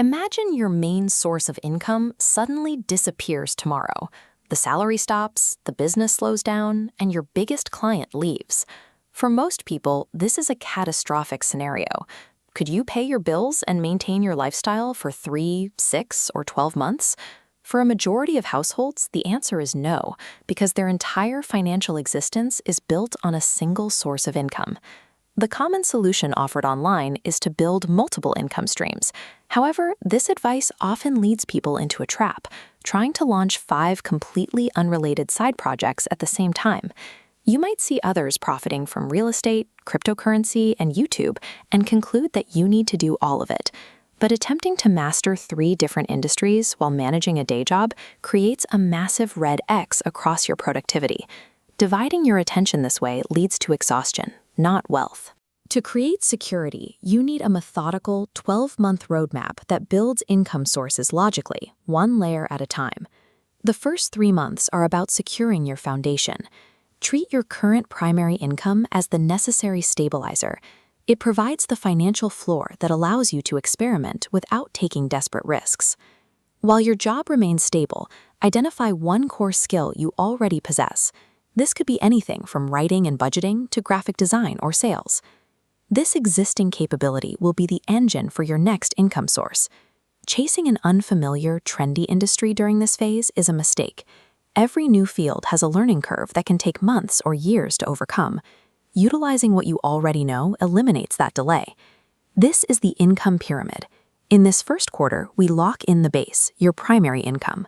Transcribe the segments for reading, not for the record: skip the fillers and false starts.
Imagine your main source of income suddenly disappears tomorrow. The salary stops, the business slows down, and your biggest client leaves. For most people, this is a catastrophic scenario. Could you pay your bills and maintain your lifestyle for 3, 6, or 12 months? For a majority of households, the answer is no, because their entire financial existence is built on a single source of income. The common solution offered online is to build multiple income streams. However, this advice often leads people into a trap, trying to launch 5 completely unrelated side projects at the same time. You might see others profiting from real estate, cryptocurrency, and YouTube and conclude that you need to do all of it. But attempting to master 3 different industries while managing a day job creates a massive red X across your productivity. Dividing your attention this way leads to exhaustion, not wealth. To create security, you need a methodical 12-month roadmap that builds income sources logically, one layer at a time. The first 3 months are about securing your foundation. Treat your current primary income as the necessary stabilizer. It provides the financial floor that allows you to experiment without taking desperate risks. While your job remains stable, identify one core skill you already possess. This could be anything from writing and budgeting to graphic design or sales. This existing capability will be the engine for your next income source. Chasing an unfamiliar, trendy industry during this phase is a mistake. Every new field has a learning curve that can take months or years to overcome. Utilizing what you already know eliminates that delay. This is the income pyramid. In this first quarter, we lock in the base, your primary income.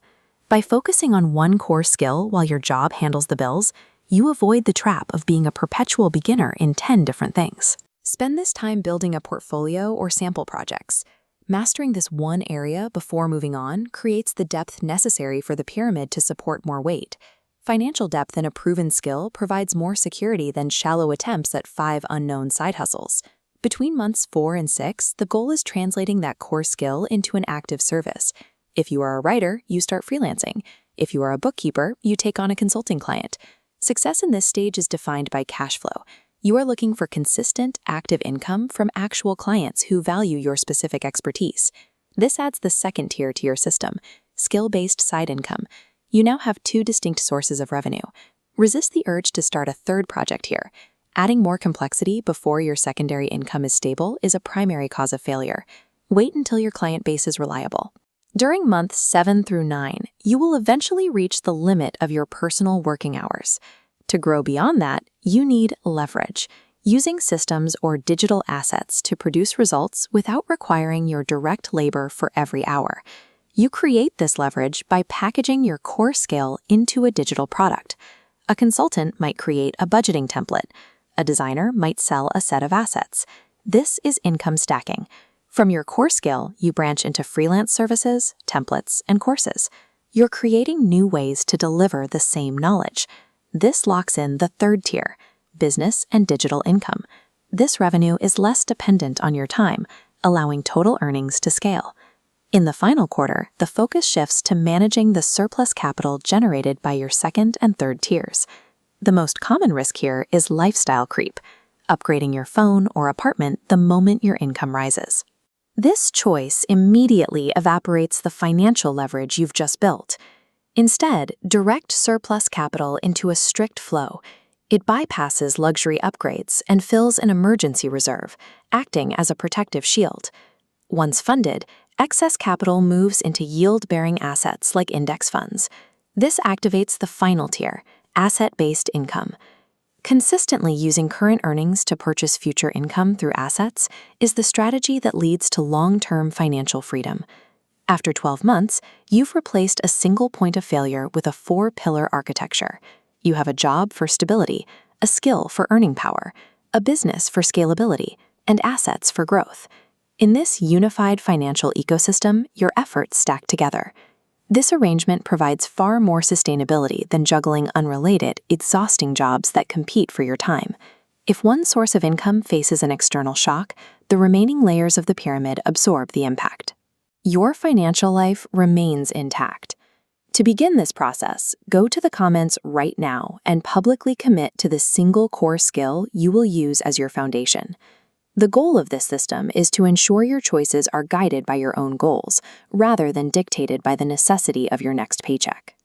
By focusing on one core skill while your job handles the bills, you avoid the trap of being a perpetual beginner in 10 different things. Spend this time building a portfolio or sample projects. Mastering this one area before moving on creates the depth necessary for the pyramid to support more weight. Financial depth in a proven skill provides more security than shallow attempts at 5 unknown side hustles. Between months 4 and 6, the goal is translating that core skill into an active service. If you are a writer, you start freelancing. If you are a bookkeeper, you take on a consulting client. Success in this stage is defined by cash flow. You are looking for consistent, active income from actual clients who value your specific expertise. This adds the second tier to your system, skill-based side income. You now have 2 distinct sources of revenue. Resist the urge to start a third project here. Adding more complexity before your secondary income is stable is a primary cause of failure. Wait until your client base is reliable. During months 7 through 9, you will eventually reach the limit of your personal working hours. To grow beyond that, you need leverage, using systems or digital assets to produce results without requiring your direct labor for every hour. You create this leverage by packaging your core skill into a digital product. A consultant might create a budgeting template. A designer might sell a set of assets. This is income stacking. From your core skill, you branch into freelance services, templates, and courses. You're creating new ways to deliver the same knowledge. This locks in the third tier, business and digital income. This revenue is less dependent on your time, allowing total earnings to scale. In the final quarter, the focus shifts to managing the surplus capital generated by your second and third tiers. The most common risk here is lifestyle creep, upgrading your phone or apartment the moment your income rises. This choice immediately evaporates the financial leverage you've just built. Instead, direct surplus capital into a strict flow. It bypasses luxury upgrades and fills an emergency reserve, acting as a protective shield. Once funded, excess capital moves into yield-bearing assets like index funds. This activates the final tier, asset-based income. Consistently using current earnings to purchase future income through assets is the strategy that leads to long-term financial freedom. After 12 months, you've replaced a single point of failure with a 4-pillar architecture. You have a job for stability, a skill for earning power, a business for scalability, and assets for growth. In this unified financial ecosystem, your efforts stack together. This arrangement provides far more sustainability than juggling unrelated, exhausting jobs that compete for your time. If one source of income faces an external shock, the remaining layers of the pyramid absorb the impact. Your financial life remains intact. To begin this process, go to the comments right now and publicly commit to the single core skill you will use as your foundation. The goal of this system is to ensure your choices are guided by your own goals, rather than dictated by the necessity of your next paycheck.